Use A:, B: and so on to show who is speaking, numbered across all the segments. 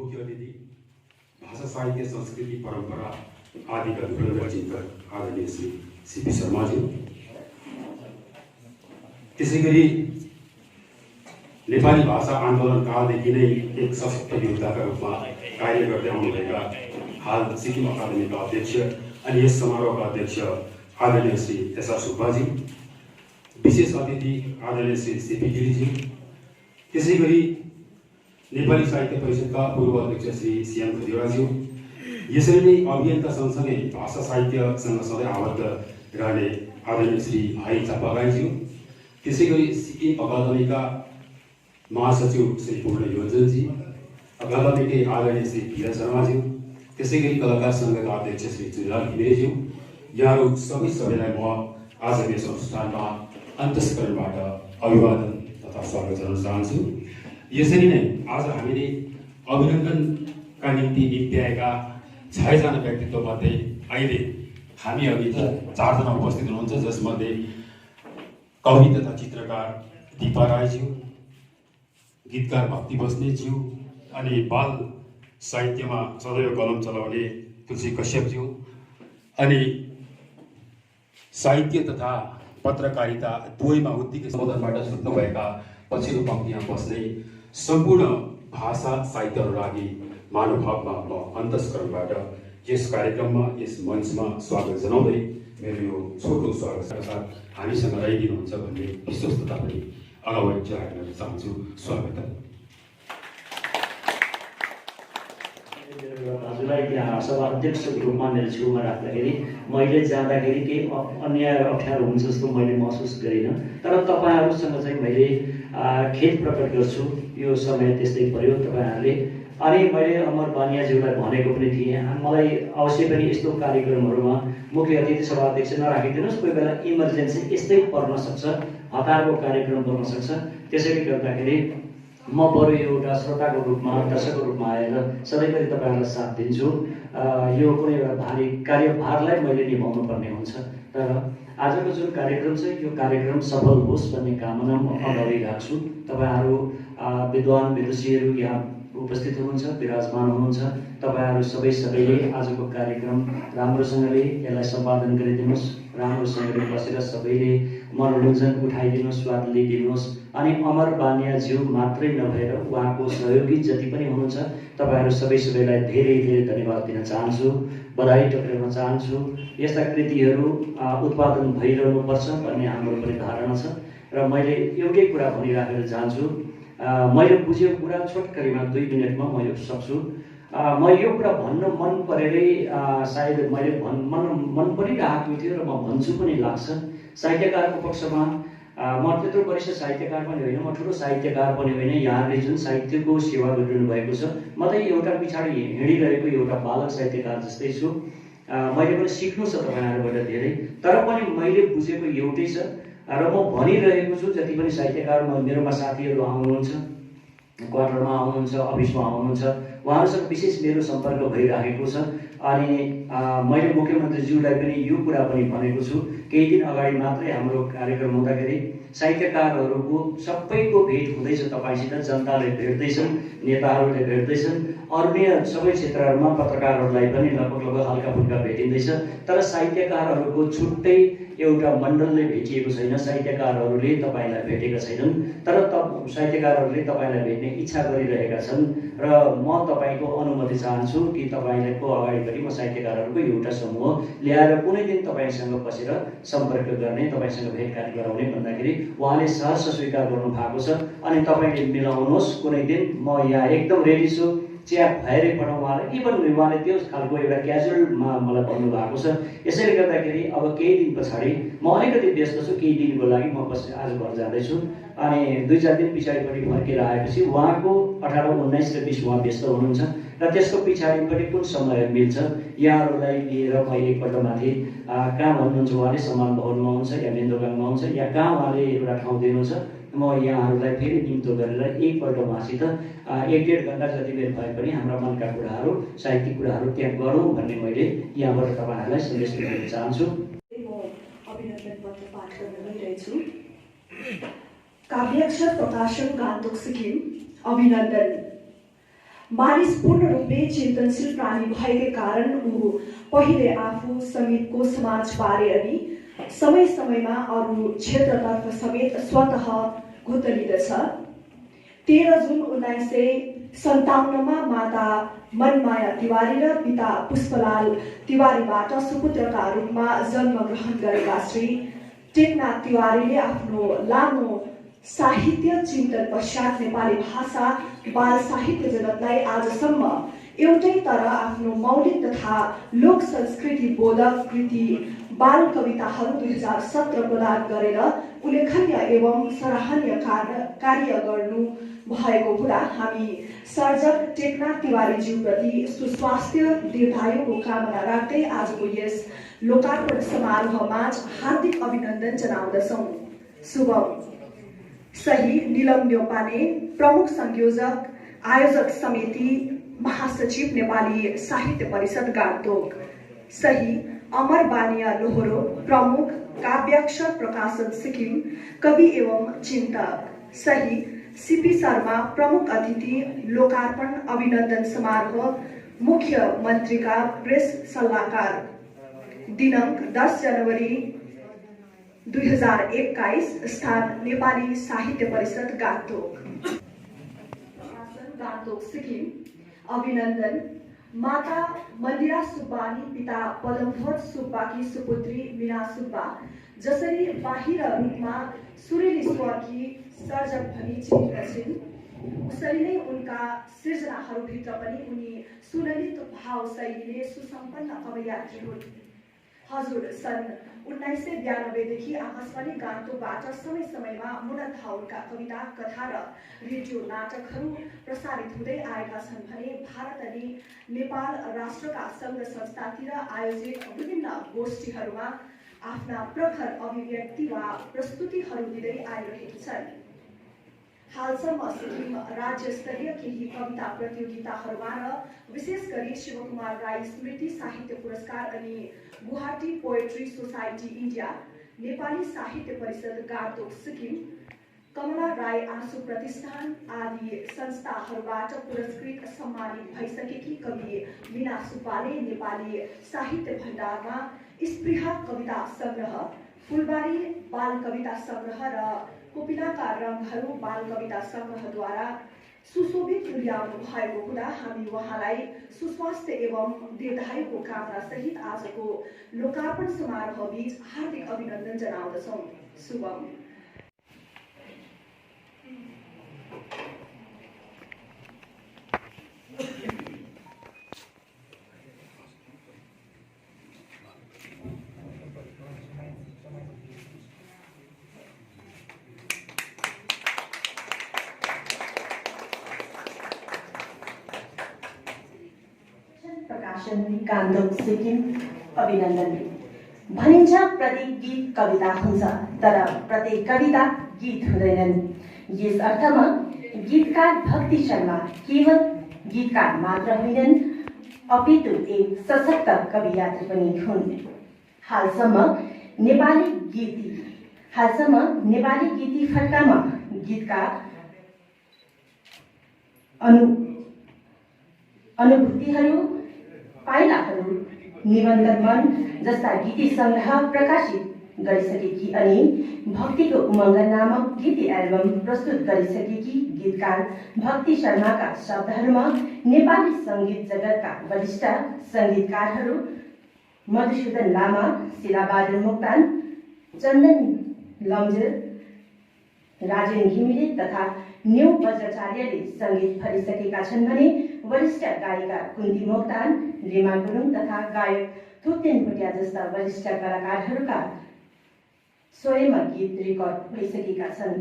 A: मुख्य अतिथि भाषा साहित्य संस्कृति परम्परा आदिका धुरन्धर चिन्तक आदरणीय श्री सीपी शर्माज्यू, त्यसैगरी नेपाली भाषा आन्दोलन कालदेखि नै एक सशक्त योद्धाका रूपमा कार्य गर्दै आउनुभएका हाल सिक्किम अकादमीका अध्यक्ष अनि यस समारोहका अध्यक्ष आदरणीय श्री एसआर सुब्बाजी, विशेष अतिथि आदरणीय श्री सीपी गिरीजी, त्यसैगरी नेपाली साहित्य परिषदका पूर्व अध्यक्ष श्री श्याम खतिवडाज्यू, यसरी नै अभियन्ता सँगसँगै भाषा साहित्यसँग सधैँ आबद्ध रहने आदरणीय श्री भाइ चापागाईज्यू, त्यसैगरी सिक्किम अकादमीका महासचिव श्री पूर्ण योजनजी, अकादमीकै आदरणीय श्री धीरज शर्माज्यू, त्यसैगरी कलाकार सङ्घका अध्यक्ष श्री चुलाल घिमिरेज्यू, यहाँहरू सबैलाई म आज यस अनुष्ठानमा अन्तस्करणबाट अभिवादन तथा स्वागत गर्न चाहन्छु। यसरी नै आज हामीले अभिनन्दनका निम्ति निम्त्याएका 6 जना व्यक्तित्वमध्ये अहिले हामी अघि 4 जना उपस्थित हुनुहुन्छ, जसमध्ये कवि तथा चित्रकार दीपा राईज्यू, गीतकार भक्ति बस्नेतज्यू अनि बाल साहित्यमा सदैव कलम चलाउने तुलसी कश्यपज्यू अनि साहित्य तथा पत्रकारिता दुवैमा उत्तिकै सम्बोधनबाट छुट्नुभएका पछिल्लो पङ्क्तिमा बस्ने सम्पूर्ण भाषा साहित्यहरूलागि महानुभावमा म अन्तस्करणबाट यस कार्यक्रममा यस मञ्चमा स्वागत जनाउँदै मेरो यो छोटो स्वागतका साथ हामीसँग रहिदिनुहुन्छ भन्ने विश्वस्तता पनि अगावै जाहेर गर्न चाहन्छु। स्वागत।
B: हजुरलाई त्यहाँ सभा अध्यक्षको रूपमा मेरो छेउमा राख्दाखेरि मैले जाँदाखेरि केही अन्याय अप्ठ्यारो हुन्छ जस्तो मैले महसुस गरिनँ, तर तपाईँहरूसँग चाहिँ मैले खेद प्रकट गर्छु। यो समय त्यस्तै पर्यो तपाईँहरूले, अनि मैले अमर बानियाज्यूलाई भनेको पनि थिएँ, मलाई अवश्य पनि यस्तो कार्यक्रमहरूमा मुख्य अतिथि सभा अध्यक्ष नराखिदिनुहोस्, कोही बेला इमर्जेन्सी यस्तै पर्न सक्छ, हतारको कार्यक्रम पर्न सक्छ। त्यसैले गर्दाखेरि म बरु एउटा श्रोताको रूपमा दर्शकको रूपमा आएर सधैँभरि तपाईँहरूलाई साथ दिन्छु। यो कुनै एउटा भारी कार्यभारलाई मैले निभाउनु पर्ने हुन्छ, तर आजको जुन कार्यक्रम छ यो कार्यक्रम सफल होस् भन्ने कामना म अगाडि राख्छु। तपाईँहरू विद्वान विदुषीहरू यहाँ उपस्थित हुनुहुन्छ, विराजमान हुनुहुन्छ। तपाईँहरू सबैले आजको कार्यक्रम राम्रोसँगले यसलाई सम्पादन गरिदिनुहोस्, राम्रोसँगले बसेर सबैले मनोरञ्जन उठाइदिनुहोस्, स्वाद लिइदिनुहोस्। अनि अमर बानियाज्यू मात्रै नभएर उहाँको सहयोगी जति पनि हुनुहुन्छ तपाईँहरू सबैलाई धेरै धेरै धन्यवाद दिन चाहन्छु, बधाई टक्राउन चाहन्छु। यस्ता कृतिहरू उत्पादन भइरहनुपर्छ भन्ने हाम्रो पनि धारणा छ र मैले एउटै कुरा भनिराखेर जान्छु। मैले बुझेको कुरा छोटकरीमा 2 मिनटमा म यो सक्छु। म यो कुरा भन्न मन परेरै सायद मैले मन परिरहेको थियो र म भन्छु पनि लाग्छ। साहित्यकारको पक्षमा म त्यत्रो वरिष्ठ साहित्यकार पनि होइन, म ठुलो साहित्यकार पनि होइन। यहाँले जुन साहित्यको सेवा गरिरहनु भएको छ, म त एउटा पछाडि हिँडिरहेको एउटा बालक साहित्यकार जस्तै छु। मैले पनि सिक्नु छ तपाईँहरूबाट धेरै, तर पनि मैले बुझेको एउटै छ र म भनिरहेको छु। जति पनि साहित्यकार मेरोमा साथीहरू आउनुहुन्छ, क्वार्टरमा आउनुहुन्छ, अफिसमा आउनुहुन्छ, उहाँहरूसँग विशेष मेरो सम्पर्क भइरहेको छ। अनि मैले मुख्यमन्त्रीज्यूलाई पनि यो कुरा पनि भनेको छु। केही दिन अगाडि मात्रै हाम्रो कार्यक्रम हुँदाखेरि साहित्यकारहरूको सबैको भेट हुँदैछ तपाईँसित, जनताले भेट्दैछन्, नेताहरूले भेट्दैछन्, अन्य सबै क्षेत्रहरूमा पत्रकारहरूलाई पनि लगभग हल्का फुल्का भेटिँदैछ। तर साहित्यकारहरूको छुट्टै एउटा मण्डलले भेटिएको छैन, साहित्यकारहरूले तपाईँलाई भेटेका छैनन्। तर साहित्यकारहरूले तपाईँलाई भेट्ने इच्छा गरिरहेका छन् र म तपाईँको अनुमति चाहन्छु कि तपाईँको अगाडिपट्टि म साहित्यकारहरूको एउटा समूह ल्याएर कुनै दिन तपाईँसँग बसेर सम्पर्क गर्ने, तपाईँसँग भेटघाट गराउने भन्दाखेरि उहाँले सहर्ष स्वीकार गर्नु भएको छ। अनि तपाईँले मिलाउनुहोस् कुनै दिन, म यहाँ एकदम रेडी छु। चिया भएरै पठाउँ उहाँलाई, इभन उहाँले त्यो खालको एउटा क्याजुअलमा मलाई भन्नुभएको छ। यसैले गर्दाखेरि अब केही दिन पछाडि म अलिकति व्यस्त छु, केही दिनको लागि म आज घर जाँदैछु। अनि 2-4 दिन पछाडिपट्टि फर्केर आएपछि उहाँको 18, 19 र 20 उहाँ व्यस्त हुनुहुन्छ र त्यसको पछाडिपट्टि कुन समय मिल्छ यहाँहरूलाई लिएर म एकपल्ट माथि कहाँ भन्नुहुन्छ, उहाँले सम्मान भवनमा हुनुहुन्छ या मेन्दोगाङमा हुन्छ या कहाँ उहाँले एउटा ठाउँ दिनुहुन्छ, म यहाँहरूलाई फेरि निम्तो गरेर एकपल्ट उहाँसित 1-1.5 घन्टा जति बेर भए पनि हाम्रा मनका कुराहरू, साहित्यिक कुराहरू त्यहाँ गरौँ भन्ने मैले यहाँबाट तपाईँहरूलाई सन्देश दिन चाहन्छु।
C: म अभिनन्दन पत्र पाठ गर्न गइरहेछु। काव्याक्षर प्रकाशन गान्तोक सिक्किम, अभिनन्दन। मानिस पूर्ण रूपले चिन्तनशील प्राणी भएकै कारण ऊ पहिले आफू समेतको समाज पारे अनि समय समयमा अरू क्षेत्रतर्फ समेत स्वतः घुतलिदछ। 13 जुन 1957 माता मनमाया तिवारी र पिता पुष्पलाल तिवारीबाट सुपुत्रका रूपमा जन्म ग्रहण गरेका श्री टेकनाथ तिवारीले आफ्नो लामो साहित्य चिन्तन पश्चात नेपाली भाषा बाल साहित्य जगतलाई आजसम्म एउटै तर आफ्नो मौलिक तथा लोक संस्कृति बोधक कृति बाल कविताहरू 2017 प्रदान गरेर उल्लेखनीय एवं सराहनीय कार्य गर्नु भएको हुँदा हामी सर्जक टेकनाथ तिवारीज्यूप्रति सुस्वास्थ्य दीर्घायुको कामना राख्दै आजको यस लोकार्पण समारोहमा हार्दिक अभिनन्दन जनाउँदछौँ। शुभम। सही नीलम न्यौपाने, प्रमुख संयोजक आयोजक समिति महासचिव नेपाली साहित्य परिषद गान्तोक। सही अमर बानिया लोहोरो, प्रमुख काव्याक्षर प्रकाशन सिक्किम, कवि एवं चिन्तक। सही सीपी शर्मा, प्रमुख अतिथि, लोकार्पण अभिनन्दन समारोह, मुख्यमन्त्रीका प्रेस सल्लाहकार। दिनांक 10 जनवरी 2021, स्थान नेपाली साहित्य परिषद गान्तोक, गान्तोक सिक्किम। अभिनन्दन। माता मन्दिरा सुब्बानी, पिता पदमध्वज सुब्बाकी सुपुत्री मीना सुब्बा जसरी बाहिर रूपमा सुरेली स्वरकी सर्जक भनी चिनिएका छिन्, उसरी नै उनका सृजनाहरूभित्र पनि उनी सुललित भाव शैलीले सुसम्पन्न कवयित्री हुन्। हजुर सन् 1992 देखि आकाशवाणी गान्तोकबाट समय समयमा मूलतः उनका कविता, कथा र रेडियो नाटकहरू प्रसारित हुँदै आएका छन् भने भारत अनि नेपाल राष्ट्रका सङ्घ संस्थातिर आयोजित विभिन्न गोष्ठीहरूमा आफ्ना प्रखर अभिव्यक्ति वा प्रस्तुतिहरू दिँदै आइरहेकी छन्। हालसम्म सिक्किम राज्य स्तरीय केही कविता प्रतियोगिताहरूमा र विशेष गरी शिवकुमार राई स्मृति साहित्य पुरस्कार अनि Guwahati poetry society India, Nepali साहित्य परिषद गान्तोक सिक्किम, कमला राई आँसु प्रतिष्ठान आदि संस्थाहरूबाट पुरस्कृत सम्मानित भइसकेकी कवि मीना सुब्बाले नेपाली साहित्य भण्डारमा स्पृहा कविता सङ्ग्रह, फुलबारी बाल कविता सङ्ग्रह र कोपिलाका रङहरू बाल कविता सङ्ग्रहद्वारा सुशोभित तुल्याउनु भएको हुँदा हामी उहाँलाई सुस्वास्थ्य एवं दीर्घायुको कामना सहित आजको लोकार्पण समारोह बीच हार्दिक अभिनन्दन जनाउँदछौँ। शुभम।
D: गान्तोक सिक्किम। अभिनन्दन। भनिन्छ प्रत्येक गीत कविता हुन्छ, तर प्रत्येक कविता गीत हुँदैनन्। यस अर्थमा गीतकार भक्ति शर्मा केवल गीतकार मात्र होइनन्, अपितु एक सशक्त कवियात्री पनि हुन्। हालसम्म नेपाली गीती फड्कामा गीतका अनुभूतिहरू, पाइलाहरू, निबन्ध मन जस्ता गीती सङ्ग्रह प्रकाशित गरिसकेकी अनि भक्तिको उमङ्ग नामक गीती एल्बम प्रस्तुत गरिसकेकी गीतकार भक्ति शर्माका शब्दहरूमा नेपाली सङ्गीत जगतका वरिष्ठ सङ्गीतकारहरू मधुसूदन लामा, शिलाबहादुर मोक्तान, चन्दन लम्जेल, राजेन घिमिरे तथा न्यू वज्राचार्यले सङ्गीत भरिसकेका छन् भने वरिष्ठ गायिका कुन्ती मोक्तान, रिमा गुरुङ तथा गायक थुप्तेन भुटिया जस्ता वरिष्ठ कलाकारहरूका स्वयंमा गीत रेकर्ड भइसकेका छन्।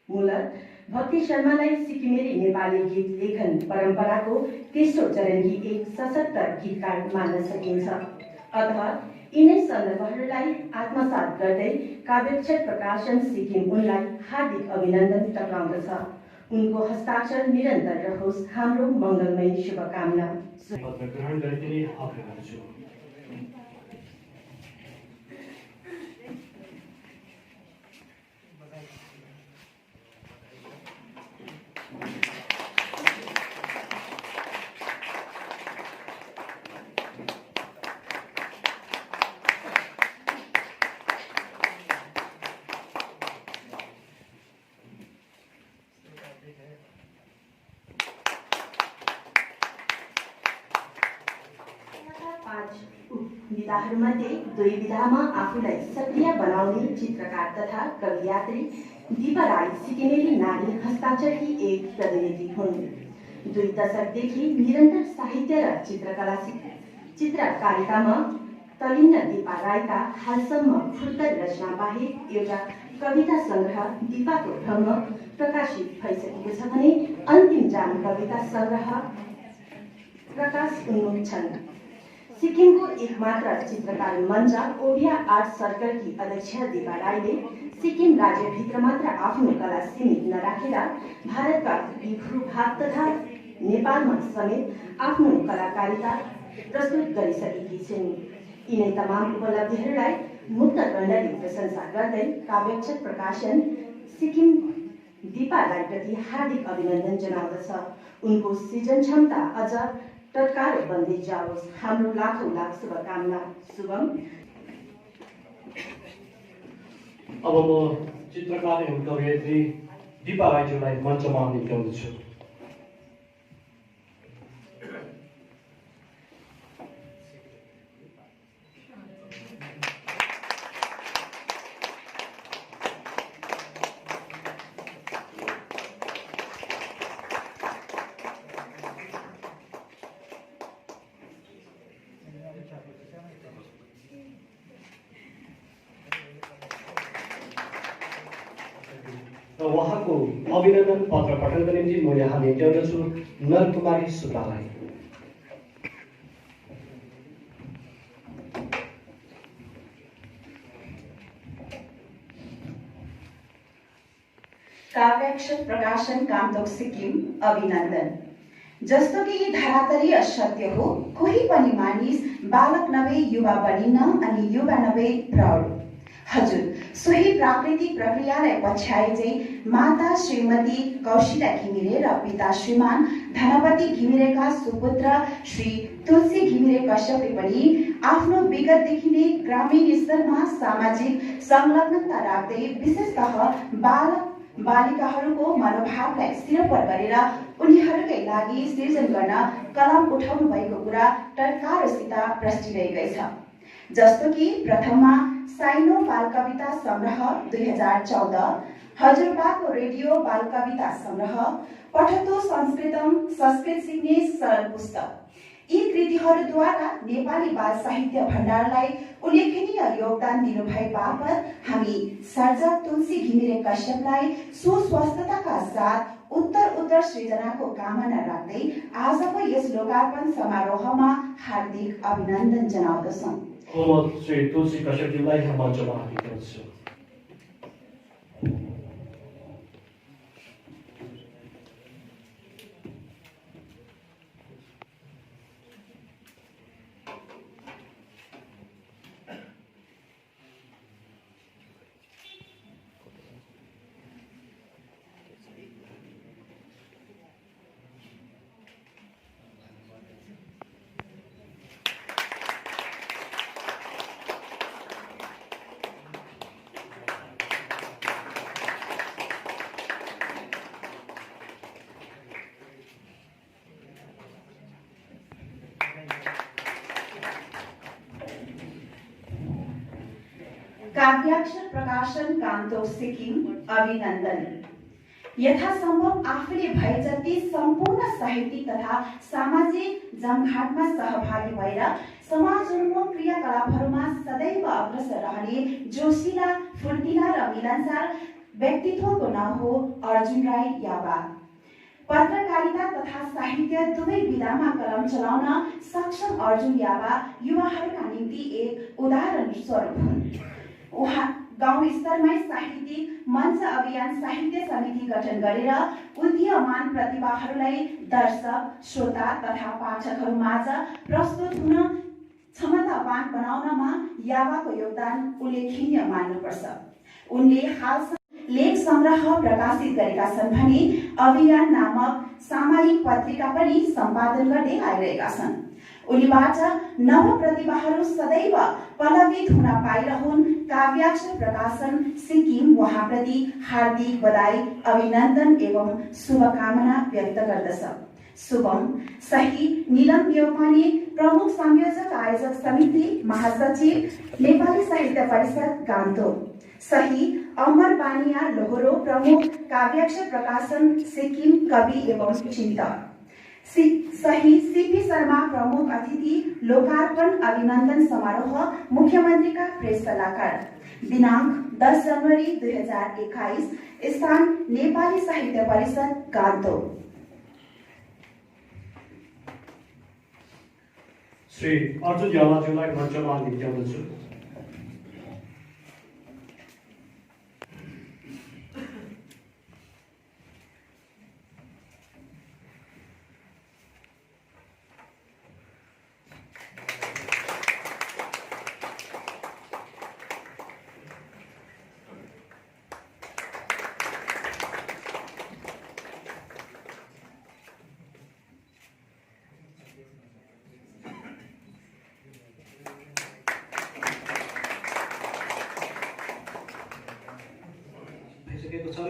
D: मूलत भक्ति शर्मालाई सिक्किमेली नेपाली गीत लेखन परम्पराको तेस्रो चरणकी एक सशक्त गीतकार मान्न सकिन्छ। अतः यिनै सन्दर्भहरूलाई आत्मसात गर्दै काव्याक्षर प्रकाशन सिक्किम उनलाई हार्दिक अभिनन्दन टक्राउँदछ। उनको हस्ताक्षर निरन्तर रहोस्, हाम्रो मङ्गलमय शुभकामना।
B: ग्रहण गरिदिने आग्रह गर्छु।
D: विधाहरूमध्ये 2 विधामा आफूलाई सक्रिय बनाउने चित्रकार तथा कवि यात्री दिपा राई सिक्किमेली नारी हस्ताक्षरकी एक प्रतिनिधि हुन्। 2 दशकदेखि निरन्तर साहित्य र चित्रकारितामा तल्लीन दिपा राईका हालसम्म फुर्तर रचना बाहेक एउटा कविता सङ्ग्रह दिपाको भ्रम प्रकाशित भइसकेको छ भने अन्तिम जाम कविता सङ्ग्रह प्रकाश उन्मुख छन्। सिक्किमको एकमात्र चित्रकार मञ्च ओडिया आर्ट सर्कलकी अध्यक्ष दिपा राईले सिक्किम राज्यभित्र मात्र आफ्नो कला सीमित नराखेर भारतका भूभाग तथा नेपालमा समेत आफ्नो कलाकारिता प्रस्तुत गरिसकेकी छिन्। यिनै तमाम उपलब्धिहरूलाई मुक्त कण्डली प्रशंसा गर्दै काव्याक्षर प्रकाशन सिक्किम दिपा राईप्रति हार्दिक अभिनन्दन जनाउँदछ। उनको सृजन क्षमता अझ टटकारो बन्दै जाओस्। हाम्रो लाखौं लाख शुभकामना। शुभम।
B: अब म चित्रकार एवं कवयित्री दिपा राईज्यूलाई मञ्चमा निम्त्याउँदछु। र उहाँको अभिनन्दन पत्र पठनका निम्ति म यहाँ निम्त्याउँदछु नरकुमारी सुब्बालाई।
E: काव्याक्षर प्रकाशन कामतोक सिक्किम अभिनन्दन। जस्तो कि धरातलीय सत्य हो, कोही पनि मानिस बालक नभए युवा बनिन्न अनि युवा नभए प्रौढ। हजुर, सोही प्राकृतिक प्रक्रियालाई पछ्याए चाहिँ माता श्रीमती कौशिला घिमिरे र पिता श्रीमान धनपति घिमिरेका सुपुत्र श्री तुलसी घिमिरे कश्यपले पनि आफ्नो विगतदेखि नै ग्रामीण स्तरमा सामाजिक संलग्नता राख्दै विशेषतः बालिकाहरूको मनोभावलाई सिरोपर गरेर उनीहरूकै लागि सृजन गर्न कलम उठाउनु भएको कुरा टटकारसित प्रष्टिरहेकै छ। जस्तो कि प्रथममा साइनो बाल कविता संग्रह 2014, हजुरबाको रेडियो बाल कविता संग्रह, पठतो संस्कृतम संस्कृत सिक्ने सरल पुस्तक, यी कृतिहरूद्वारा नेपाली बाल साहित्य भण्डारलाई उल्लेखनीय योगदान दिनुभए बापत हामी सर्जक तुलसी घिमिरे कश्यपलाई सुस्वस्थताका साथ उत्तर सृजनाको कामना राख्दै आजको यस लोकार्पण समारोहमा हार्दिक अभिनन्दन जनाउँदछौँ।
B: म श्री तुलसी कश्यपजीलाई मञ्चमा निम्त्याउँदछु।
E: काव्याक्षर प्रकाशन कामतोक सिक्किम अभिनन्दन। यथासम्भव आफूले भए जति सम्पूर्ण साहित्यिक तथा सामाजिक जमघाटमा सहभागी भएर समाजोन्मुख क्रियाकलापहरूमा सदैव अग्रसर रहने जोशिला, फुर्तिला र मिलनसार व्यक्तित्वको नाम हो अर्जुन राई याबा। पत्रकारिता तथा साहित्य दुवै विधामा कलम चलाउन सक्षम अर्जुन याबा युवाहरूका निम्ति एक उदाहरण स्वरूप हुन्। उहाँ गाउँ स्तरमै साहित्यिक मंच अभियान साहित्य समिति गठन गरेर उदीयमान प्रतिभाहरूलाई दर्शक, श्रोता तथा पाठकहरूमाझ प्रस्तुत हुन क्षमतावान बनाउनमा यावाको योगदान उल्लेखनीय मान्नुपर्छ। उनले हालसम्म लेख संग्रह प्रकाशित गरेका छन् भने अभियान नामक सामायिक पत्रिका पनि सम्पादन गर्दै आइरहेका छन्। उनीबाट नव प्रतिभाहरू सदैव पल्लवित हुन पाइरहन्। काव्याक्षर प्रकाशन सिक्किम उहाँप्रति हार्दिक बधाई, अभिनन्दन एवं शुभकामना व्यक्त गर्दछ। शुभम सही नीलम न्यौपाने प्रमुख संयोजक आयोजक समिति महासचिव नेपाली साहित्य परिषद गान्तोक। सही अमर बानिया लोहोरो प्रमुख काव्याक्ष प्रकाशन सिक्किम कवि एवं चिन्तक। सही सीपी शर्मा प्रमुख अतिथि लोकार्पण अभिनन्दन समारोह मुख्यमन्त्रीका प्रेस सल्लाहकार। दिनांक 10 जनवरी 2021 स्थान नेपाली साहित्य परिषद गान्तोक।
F: श्री अर्जुन यमाज्यूलाई मञ्चमा निम्त्याउँदछु।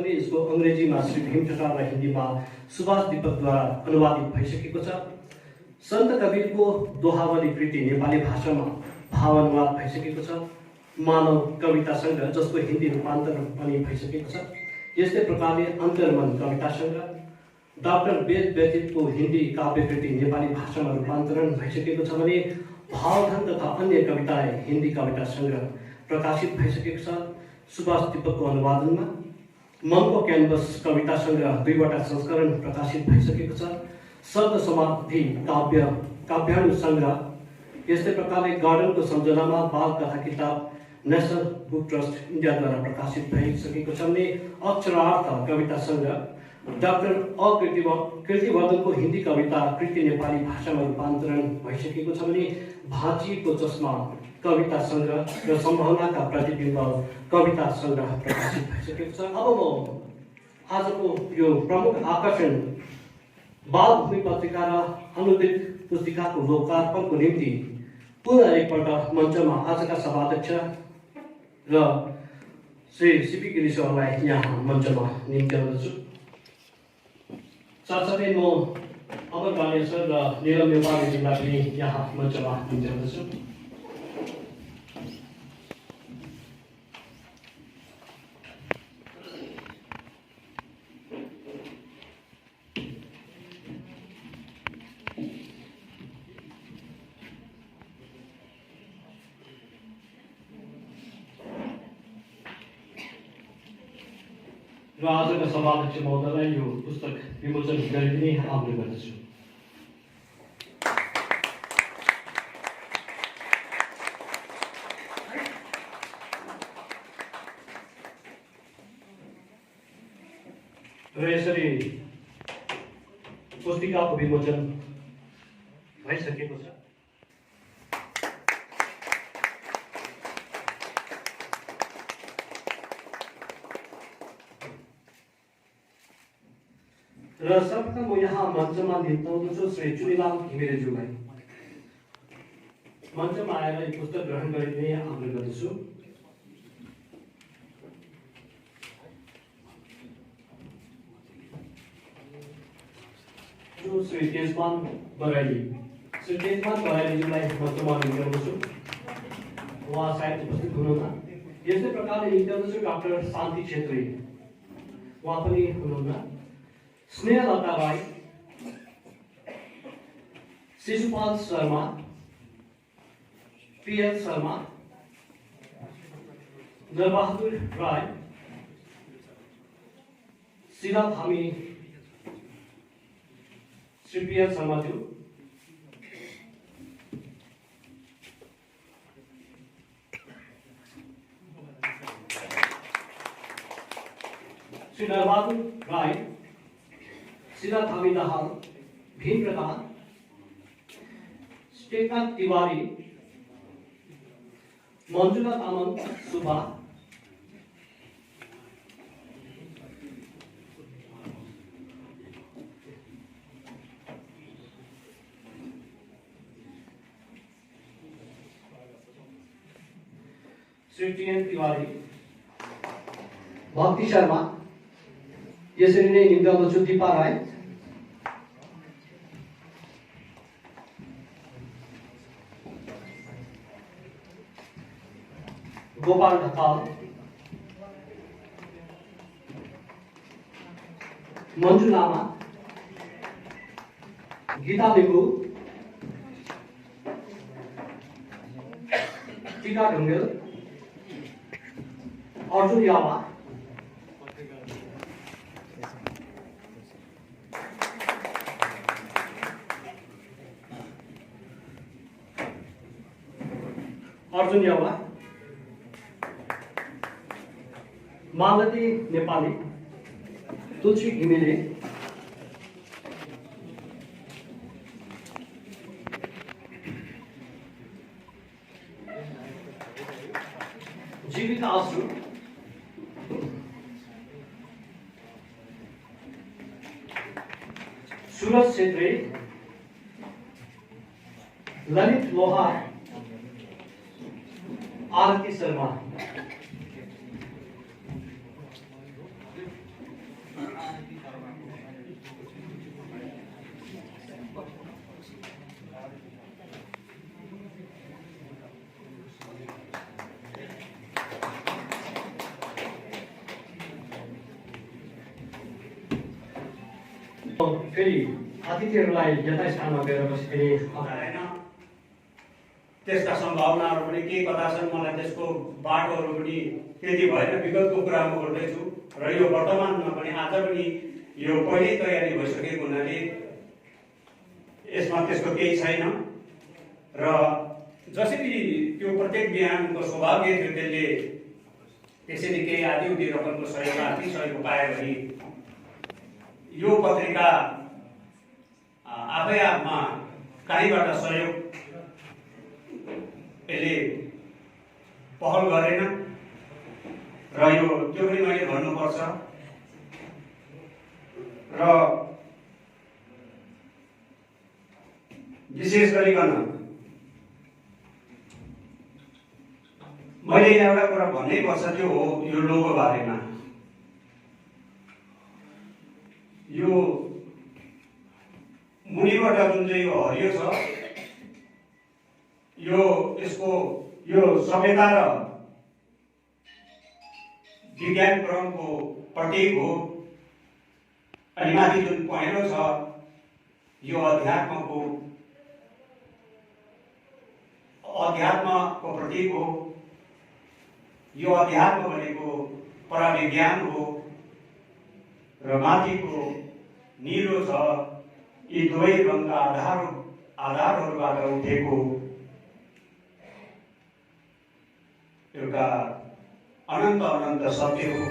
F: यसको अंग्रेजीमा श्री भीम चट्टान र हिन्दीमा सुभाष दीपकद्वारा अनुवादित भइसकेको छ। सन्त कबीरको दोहावली कृति नेपाली भाषामा भावानुवाद भइसकेको छ। मानव कविता सङ्ग्रह जसको हिन्दी रूपान्तरण पनि भइसकेको छ। यस्तै प्रकारले अन्तर्मन कविता सङ्ग्रह, डाक्टर वेद व्यतीतको हिन्दी काव्यकृति नेपाली भाषामा रूपान्तरण भइसकेको छ भने भावधन तथा अन्य कविता हिन्दी कविता सङ्ग्रह प्रकाशित भइसकेको छ। सुभाष दीपकको अनुवादनमा मनको क्यानभस कविता सङ्ग्रह 2वटा संस्करण प्रकाशित भइसकेको छ। शब्द समाधि काव्याणु सङ्ग्रह यस्तै प्रकारले गार्डनको सम्झनामा बाल कथा किताब नेसनल बुक ट्रस्ट इन्डियाद्वारा प्रकाशित भइसकेको छ भने अक्षरार्थ कविता सङ्ग्रह डाक्टर कीर्तिवर्धनको हिन्दी कविता कृति नेपाली भाषामा रूपान्तरण भइसकेको छ भने भाँचिएको चस्मा कविता सङ्ग्रह र सम्भावनाका प्रतिबिम्ब कविता सङ्ग्रह प्रकाशित भइसकेको छ। अब म आजको यो प्रमुख आकर्षण बालभूमि पत्रिका र अनुदित पुस्तिकाको लोकार्पणको निम्ति पुनः एकपल्ट मञ्चमा आजका सभाध्यक्ष र श्री सिपी गिरिशलाई यहाँ मञ्चमा निम्त्याउँदछु। साथसाथै म अमर बानिया सर र नीलम न्यौपानेजीलाई पनि यहाँ मञ्चमा निम्त्याउँदछु। र आजका सभाध्यक्ष महोदयलाई यो पुस्तक विमोचन गरिदिने आग्रह गर्दछु। र यसरी पुस्तिकाको विमोचन भइसकेको छ। र सर्वप्रथम म यहाँ मञ्चमा निम्ताउँदछु श्री चुनिलाल घिमिरेज्यूलाई मञ्चमा आएर यो पुस्तक ग्रहण गरिदिने आग्रह गर्दछु। श्री तेजमान बराइलीज्यूलाई मञ्चमा निम्ताउँदछु। उहाँ सायद उपस्थित हुनुहुन्न। यस्तै प्रकारले निम्ताउँदछु डाक्टर शान्ति छेत्री, उहाँ पनि हुनुहुन्न। स्नेहलता राई, शिशुपाल शर्मा, पीएल शर्मा, नरबहादुर राय, शिला धामी, श्री पीएल शर्माज्यू, श्री नरबहादुर राय, शिला थामी दाहाल, भीम प्रधान, स्टेका तिवारी, मंजुला तामाङ सुब्बा, श्री टीएन तिवारी, भक्ति शर्मा, यसरी नै निम्ताउँदछु दीपा राई, गोपाल ढकाल, मन्जु लामा, गीता लिम्बू, टीका ढुङ्गेल, अर्जुन यावा, मालती नेपाली, तुलसी घिमिरे, जीविका आसु, सूरज छेत्री, ललित लोहार, आरती शर्मा। फेरि अतिथिहरूलाई यथास्थानमा गएर बस्ने
G: होइन, त्यसका सम्भावनाहरू पनि के कता छन्, मलाई त्यसको बाटोहरू पनि त्यति भएन। विगतको कुरा म गर्दैछु र यो वर्तमानमा पनि आज पनि यो पहिल्यै तयारी भइसकेको हुनाले यसमा त्यस्तो केही छैन। र जसरी त्यो प्रत्येक बिहानको सौभाग्य थियो त्यसले त्यसरी केही आदि उदि रकमको सहयोग आर्थिक सहयोग पायो भने यो पत्रिका आफै आफमा कहीँबाट सहयोग यसले पहल गरेन र यो त्यो पनि मैले भन्नुपर्छ। र विशेष गरिकन मैले एउटा कुरा भन्नै पर्छ, त्यो हो यो लोगो बारेमा। यो मुनिबाट जुन चाहिँ यो हरियो छ, यो यसको यो सभ्यता र विज्ञान क्रमको प्रतीक हो। अनि माथि जुन पहेँलो छ यो अध्यात्मको प्रतीक हो। यो अध्यात्म भनेको पराविज्ञान हो र माथिको नीलो छ, यी दुवै रङका आधारहरूबाट उठेको एउटा अनन्त अनन्त सत्य हो।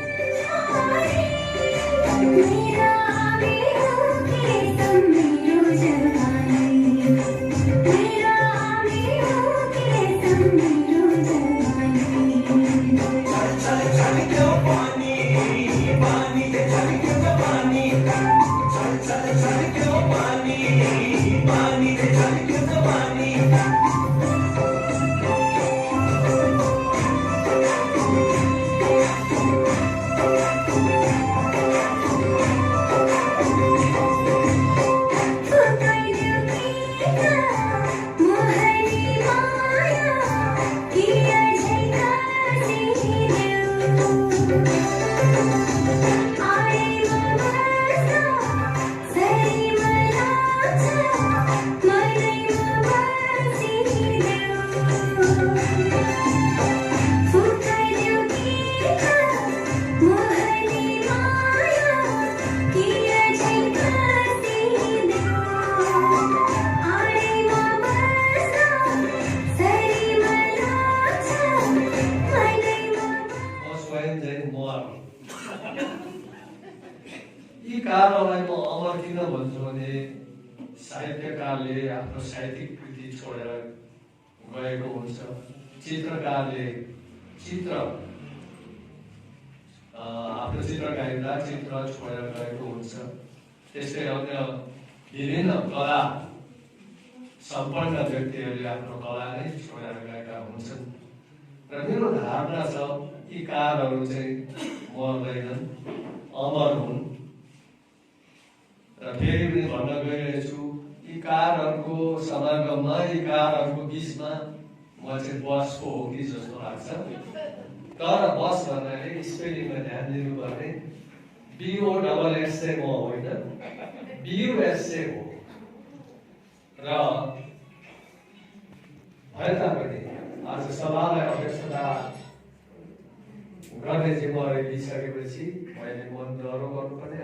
H: यी कारलाई म अमर किन भन्छु भने साहित्यकारले आफ्नो साहित्यिक कृति छोडेर गएको हुन्छ, चित्रकारले आफ्नो चित्रकारिता चित्र छोडेर गएको हुन्छ, त्यस्तै अन्य विभिन्न कला सम्पन्न व्यक्तिहरूले आफ्नो कला नै छोडेर गएका हुन्छन्। र मेरो धारणा छ यी कारहरू चाहिँ मर्दैनन्, अमर हुन्। र फेरि पनि भन्न गइरहेछु, यी कारहरूको समागममा, यी कारहरूको बिचमा म चाहिँ बसको हो कि जस्तो लाग्छ। तर बस भन्नाले स्पेलिङमा ध्यान दिनुपर्ने BOSSM होइन, BUSM हो। र भए तापनि आज सभालाई अध्यक्षता गर्ने जिम्मेवारी लिइसकेपछि मैले मन डह्रो गर्नुपर्ने